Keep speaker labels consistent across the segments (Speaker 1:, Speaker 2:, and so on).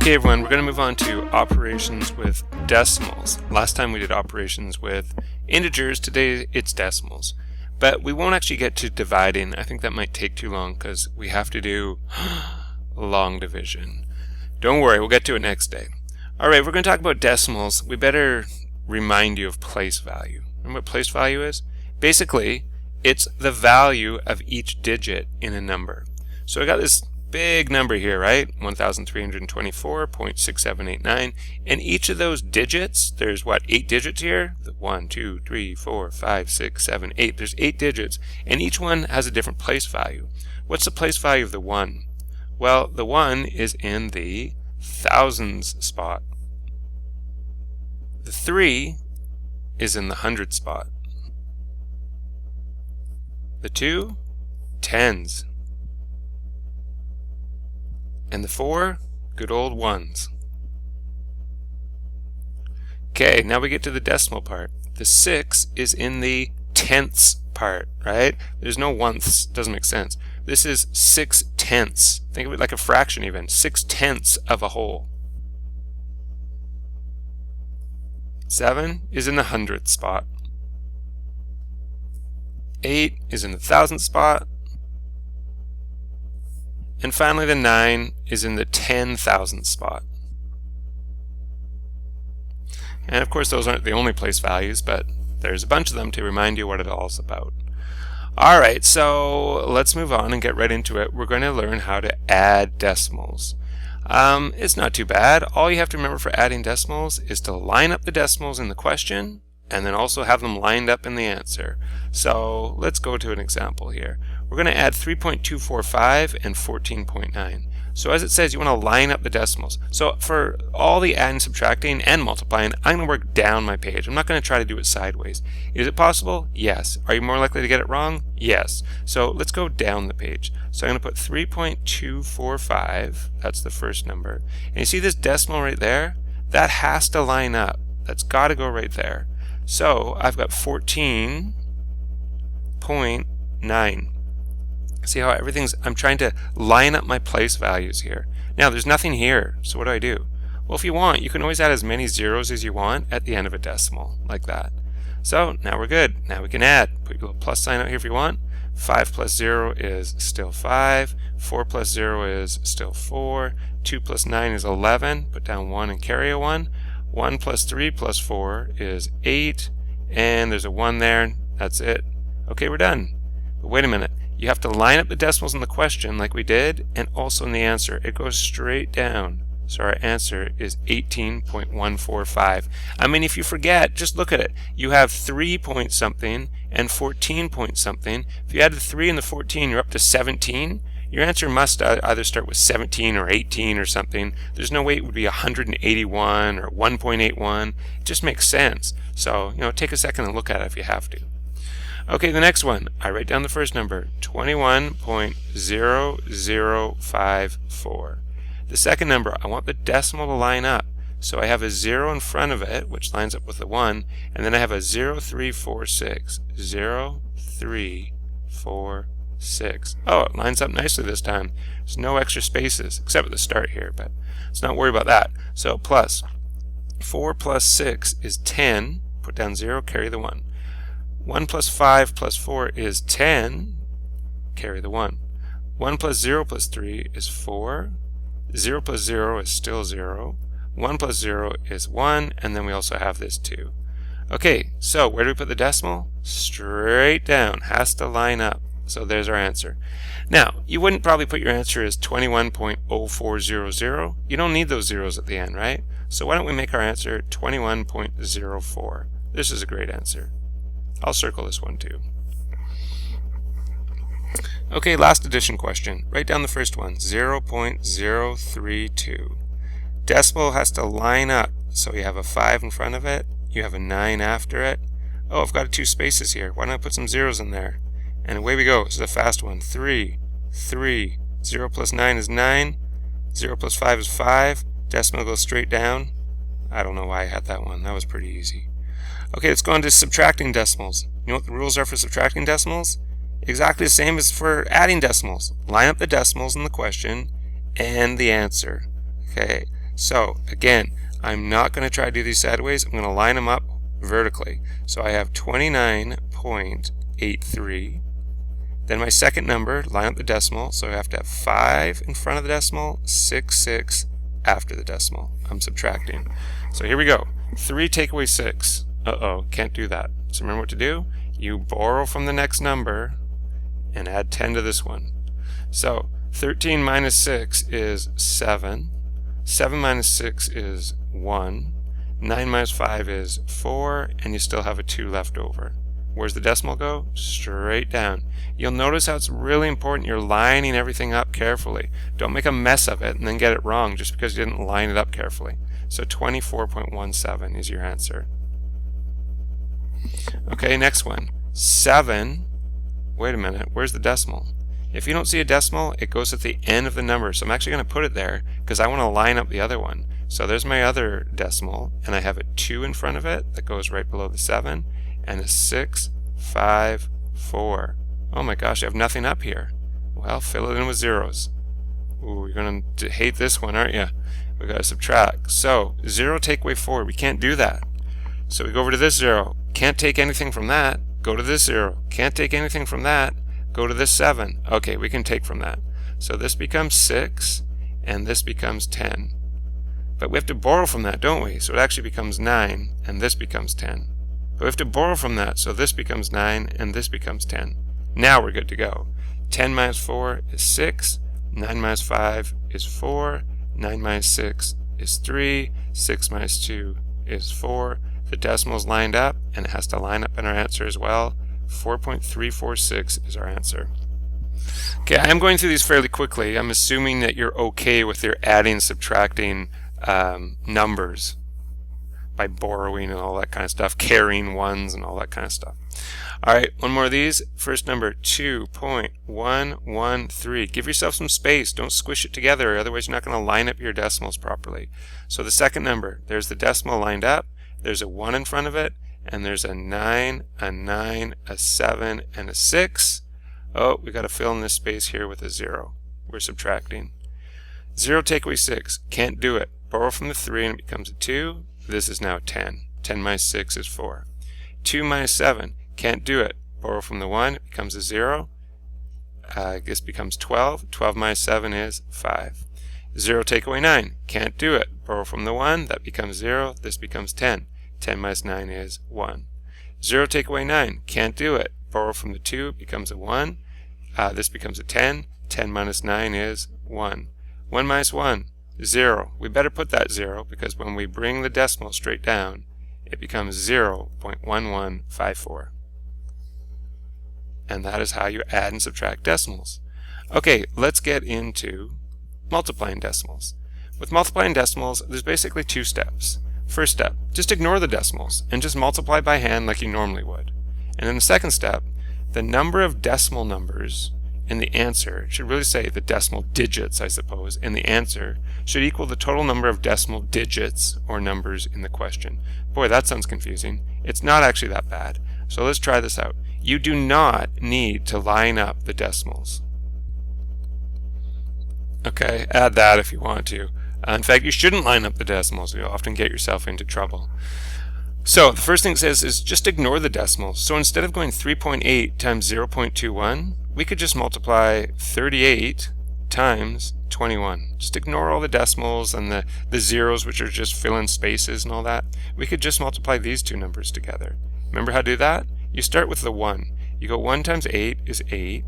Speaker 1: Okay everyone, we're going to move on to operations with decimals. Last time we did operations with integers, today it's decimals. But we won't actually get to dividing. I think that might take too long because we have to do long division. Don't worry, we'll get to it next day. Alright, we're going to talk about decimals. We better remind you of place value. Remember what place value is? Basically, it's the value of each digit in a number. So I got this big number here, right? 1324.6789, and each of those digits, there's what, 8 digits here? 1, 2, 3, 4, 5, 6, 7, 8. There's 8 digits, and each one has a different place value. What's the place value of the 1? Well, the 1 is in the thousands spot. The 3 is in the hundred spot. The 2, tens. And the 4, good old ones. Okay, now we get to the decimal part. The 6 is in the tenths part, right? There's no oneths, doesn't make sense. This is 6/10. Think of it like a fraction even. 6/10 of a whole. 7 is in the hundredth spot. 8 is in the thousandth spot. And finally the 9 is in the 10,000th spot. And of course those aren't the only place values, but there's a bunch of them to remind you what it all is about. Alright, so let's move on and get right into it. We're going to learn how to add decimals. It's not too bad. All you have to remember for adding decimals is to line up the decimals in the question and then also have them lined up in the answer. So let's go to an example here. We're going to add 3.245 and 14.9. So as it says, you want to line up the decimals. So for all the adding, subtracting, and multiplying, I'm going to work down my page. I'm not going to try to do it sideways. Is it possible? Yes. Are you more likely to get it wrong? Yes. So let's go down the page. So I'm going to put 3.245. That's the first number. And you see this decimal right there? That has to line up. That's got to go right there. So I've got 14.9. See how everything's, I'm trying to line up my place values here. Now there's nothing here, so what do? Well, if you want, you can always add as many zeros as you want at the end of a decimal, like that. So now we're good. Now we can add. Put your little plus sign out here if you want. 5 plus 0 is still 5. 4 plus 0 is still 4. 2 plus 9 is 11. Put down 1 and carry a 1. 1 plus 3 plus 4 is 8. And there's a 1 there. That's it. Okay, we're done. But wait a minute. You have to line up the decimals in the question like we did, and also in the answer. It goes straight down. So our answer is 18.145. I mean, if you forget, just look at it. You have 3 point something and 14 point something. If you add the 3 and the 14, you're up to 17. Your answer must either start with 17 or 18 or something. There's no way it would be 181 or 1.81. It just makes sense. So, take a second and look at it if you have to. Okay, the next one, I write down the first number, 21.0054. The second number, I want the decimal to line up. So I have a 0 in front of it, which lines up with the 1, and then I have a 0346. 0346. Oh, it lines up nicely this time. There's no extra spaces, except at the start here, but let's not worry about that. So plus 4 plus 6 is 10. Put down 0, carry the 1. 1 plus 5 plus 4 is 10. Carry the 1. 1 plus 0 plus 3 is 4. 0 plus 0 is still 0. 1 plus 0 is 1. And then we also have this 2. Okay, so where do we put the decimal? Straight down. Has to line up. So there's our answer. Now, you wouldn't probably put your answer as 21.0400. You don't need those zeros at the end, right? So why don't we make our answer 21.04. This is a great answer. I'll circle this one too. Okay, last addition question. Write down the first one, 0.032. Decimal has to line up. So you have a 5 in front of it. You have a 9 after it. Oh, I've got 2 spaces here. Why don't I put some zeros in there? And away we go. This is a fast one. 3, 3. 0 plus 9 is 9. 0 plus 5 is 5. Decimal goes straight down. I don't know why I had that one. That was pretty easy. Okay, let's go on to subtracting decimals. You know what the rules are for subtracting decimals? Exactly the same as for adding decimals. Line up the decimals in the question and the answer. Okay, So again, I'm not going to try to do these sideways. I'm going to line them up vertically. So I have 29.83. Then my second number, line up the decimal. So I have to have 5 in front of the decimal, 6 after the decimal. I'm subtracting. So here we go. 3 take away 6. Uh-oh, can't do that. So remember what to do? You borrow from the next number and add 10 to this one. So 13 minus 6 is 7. 7 minus 6 is 1. 9 minus 5 is 4, and you still have a 2 left over. Where's the decimal go? Straight down. You'll notice how it's really important you're lining everything up carefully. Don't make a mess of it and then get it wrong just because you didn't line it up carefully. So 24.17 is your answer. Okay, next one. 7. Wait a minute, where's the decimal? If you don't see a decimal, it goes at the end of the number. So I'm actually going to put it there because I want to line up the other one. So there's my other decimal, and I have a 2 in front of it that goes right below the 7, and a 6, 5, 4. Oh my gosh, I have nothing up here. Well, fill it in with zeros. Ooh, you're going to hate this one, aren't you? We got to subtract. So 0 take away 4. We can't do that. So we go over to this 0. Can't take anything from that. Go to this 0. Can't take anything from that. Go to this 7. Okay, we can take from that. So this becomes 6, and this becomes 10. But we have to borrow from that, don't we? So it actually becomes 9, and this becomes 10. But we have to borrow from that, so this becomes 9, and this becomes 10. Now we're good to go. 10 minus 4 is 6. 9 minus 5 is 4. 9 minus 6 is 3. 6 minus 2 is 4. The decimal's lined up, and it has to line up in our answer as well. 4.346 is our answer. Okay, I am going through these fairly quickly. I'm assuming that you're okay with your adding, subtracting numbers by borrowing and all that kind of stuff, carrying ones and all that kind of stuff. Alright, one more of these. First number, 2.113. Give yourself some space. Don't squish it together, otherwise you're not going to line up your decimals properly. So the second number, there's the decimal lined up, there's a 1 in front of it, and there's a 9, a 9, a 7, and a 6. Oh, we got to fill in this space here with a 0. We're subtracting. 0 take away 6. Can't do it. Borrow from the 3 and it becomes a 2. This is now 10. 10 minus 6 is 4. 2 minus 7. Can't do it. Borrow from the 1. It becomes a 0. This becomes 12. 12 minus 7 is 5. 0 take away 9. Can't do it. Borrow from the 1. That becomes 0. This becomes 10. 10 minus 9 is 1. 0 take away 9. Can't do it. Borrow from the 2. Becomes a 1. This becomes a 10. 10 minus 9 is 1. 1 minus 1. 0. We better put that 0 because when we bring the decimal straight down, it becomes 0.1154. And that is how you add and subtract decimals. Okay, let's get into multiplying decimals. With multiplying decimals, there's basically 2 steps. First step, just ignore the decimals and just multiply by hand like you normally would. And in the second step, the number of decimal numbers in the answer, should really say the decimal digits, I suppose, in the answer should equal the total number of decimal digits or numbers in the question. Boy, that sounds confusing. It's not actually that bad. So let's try this out. You do not need to line up the decimals. Okay, add that if you want to. In fact, you shouldn't line up the decimals. You'll often get yourself into trouble. So the first thing it says is just ignore the decimals. So instead of going 3.8 times 0.21, we could just multiply 38 times 21. Just ignore all the decimals and the zeros, which are just fill-in spaces and all that. We could just multiply these 2 numbers together. Remember how to do that? You start with the 1. You go 1 times 8 is 8,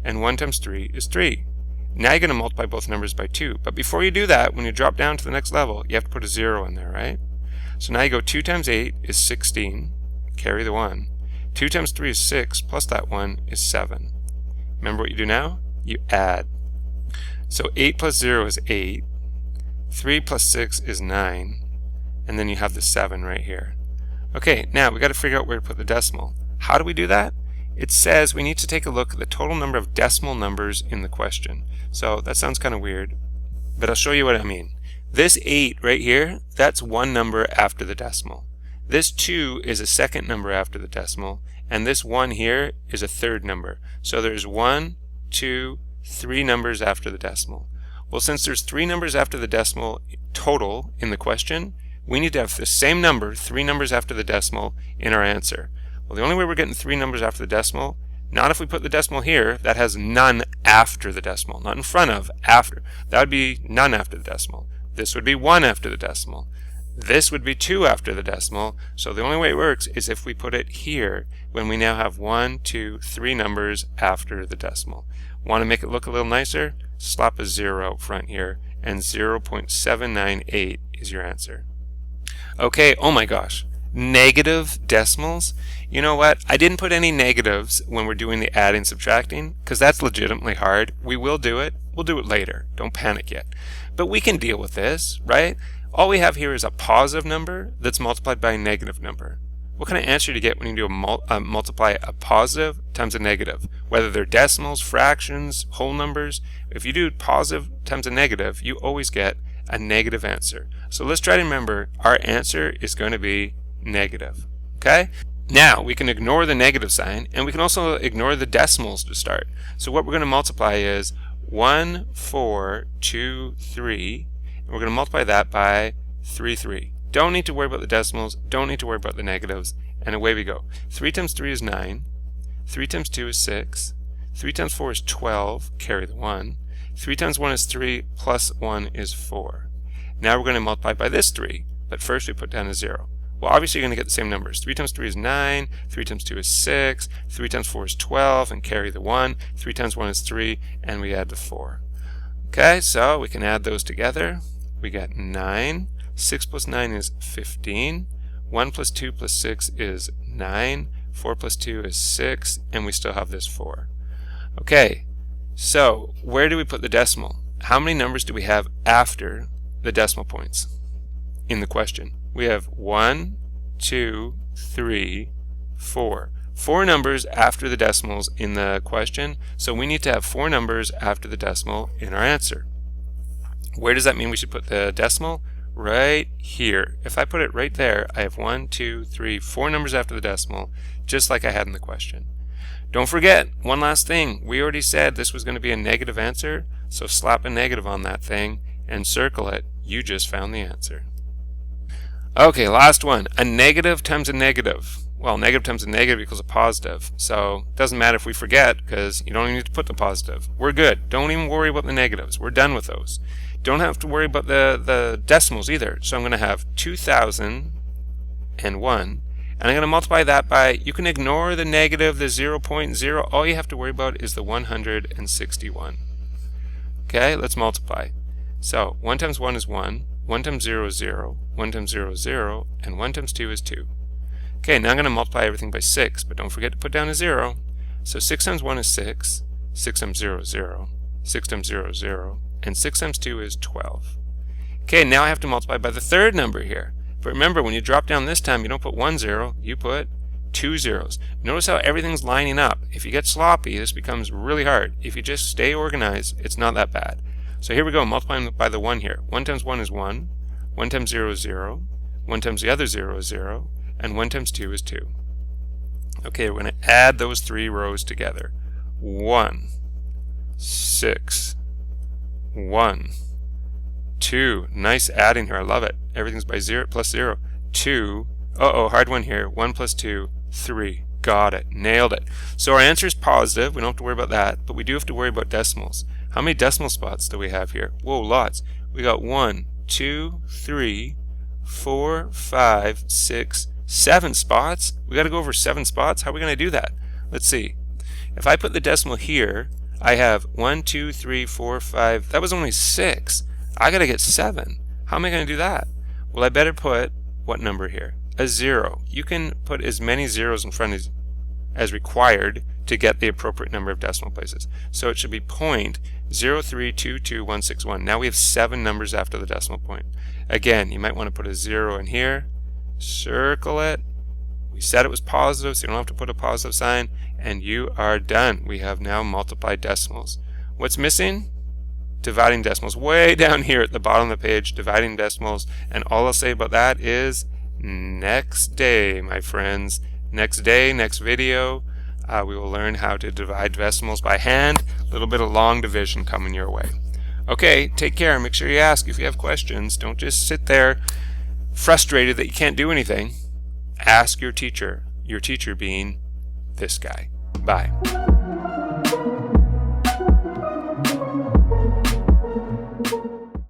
Speaker 1: and 1 times 3 is 3. Now you're going to multiply both numbers by 2. But before you do that, when you drop down to the next level, you have to put a 0 in there, right? So now you go 2 times 8 is 16. Carry the 1. 2 times 3 is 6, plus that 1 is 7. Remember what you do now? You add. So 8 plus 0 is 8. 3 plus 6 is 9. And then you have the 7 right here. Okay, now we got to figure out where to put the decimal. How do we do that? It says we need to take a look at the total number of decimal numbers in the question. So that sounds kind of weird, but I'll show you what I mean. This 8 right here, that's one number after the decimal. This 2 is a second number after the decimal, and this 1 here is a third number. So there's 1, 2, 3 numbers after the decimal. Well, since there's 3 numbers after the decimal total in the question, we need to have the same number, 3 numbers after the decimal, in our answer. Well, the only way we're getting 3 numbers after the decimal, not if we put the decimal here, that has none after the decimal, not in front of, after. That would be none after the decimal. This would be 1 after the decimal. This would be 2 after the decimal. So the only way it works is if we put it here when we now have 1, 2, 3 numbers after the decimal. Want to make it look a little nicer? Slap a 0 out front here, and 0.798 is your answer. Okay, oh my gosh, negative decimals. You know what? I didn't put any negatives when we're doing the adding subtracting because that's legitimately hard. We will do it. We'll do it later. Don't panic yet. But we can deal with this, right? All we have here is a positive number that's multiplied by a negative number. What kind of answer do you get when you do multiply a positive times a negative? Whether they're decimals, fractions, whole numbers, if you do positive times a negative, you always get a negative answer. So let's try to remember our answer is going to be negative. Okay? Now we can ignore the negative sign, and we can also ignore the decimals to start. So what we're going to multiply is 1, 4, 2, 3, and we're going to multiply that by 3, 3. Don't need to worry about the decimals, don't need to worry about the negatives, and away we go. 3 times 3 is 9, 3 times 2 is 6, 3 times 4 is 12, carry the 1, 3 times 1 is 3, plus 1 is 4. Now we're going to multiply by this 3, but first we put down a 0. Well, obviously you're going to get the same numbers. 3 times 3 is 9, 3 times 2 is 6, 3 times 4 is 12, and carry the 1, 3 times 1 is 3, and we add the 4. Okay, so we can add those together. We get 9. 6 plus 9 is 15. 1 plus 2 plus 6 is 9. 4 plus 2 is 6. And we still have this 4. Okay, so where do we put the decimal? How many numbers do we have after the decimal points in the question? We have 1, 2, 3, 4. 4 numbers after the decimals in the question. So we need to have 4 numbers after the decimal in our answer. Where does that mean we should put the decimal? Right here. If I put it right there, I have 1, 2, 3, 4 numbers after the decimal, just like I had in the question. Don't forget, one last thing. We already said this was going to be a negative answer, so slap a negative on that thing and circle it. You just found the answer. Okay, last one. A negative times a negative. Well, negative times a negative equals a positive. So it doesn't matter if we forget because you don't even need to put the positive. We're good. Don't even worry about the negatives. We're done with those. Don't have to worry about the decimals either. So I'm going to have 2001, and I'm going to multiply that by, you can ignore the negative, the 0.0. All you have to worry about is the 161. Okay, let's multiply. So 1 times 1 is 1, 1 times 0 is 0, 1 times 0 is 0, and 1 times 2 is 2. Okay, now I'm going to multiply everything by 6, but don't forget to put down a 0. So 6 times 1 is 6, 6 times 0 is 0, 6 times 0 is 0, and 6 times 2 is 12. Okay, now I have to multiply by the third number here. But remember, when you drop down this time, you don't put 1 0, you put 2 zeros. Notice how everything's lining up. If you get sloppy, this becomes really hard. If you just stay organized, it's not that bad. So here we go, multiplying by the 1 here. 1 times 1 is 1, 1 times 0 is 0, 1 times the other 0 is 0, and 1 times 2 is 2. Okay, we're going to add those 3 rows together. 1, 6, 1, 2. Nice adding here. I love it. Everything's by 0 plus 0. 2. Uh-oh, hard one here. 1 plus 2, 3. Got it. Nailed it. So our answer is positive. We don't have to worry about that, but we do have to worry about decimals. How many decimal spots do we have here? Whoa, lots. We got 1, 2, 3, 4, 5, 6, 7 spots. We got to go over 7 spots. How are we going to do that? Let's see. If I put the decimal here, I have 1, 2, 3, 4, 5. That was only 6. I got to get 7. How am I going to do that? Well, I better put what number here? A 0. You can put as many zeros in front as required to get the appropriate number of decimal places. So it should be 0.0322161. Now we have 7 numbers after the decimal point. Again, you might want to put a 0 in here. Circle it. We said it was positive, so you don't have to put a positive sign, and you are done. We have now multiplied decimals. What's missing? Dividing decimals. Way down here at the bottom of the page, dividing decimals, and all I'll say about that is next day, my friends. Next day, next video, we will learn how to divide decimals by hand. A little bit of long division coming your way. Okay, take care. Make sure you ask if you have questions. Don't just sit there frustrated that you can't do anything. Ask your teacher being this guy. Bye.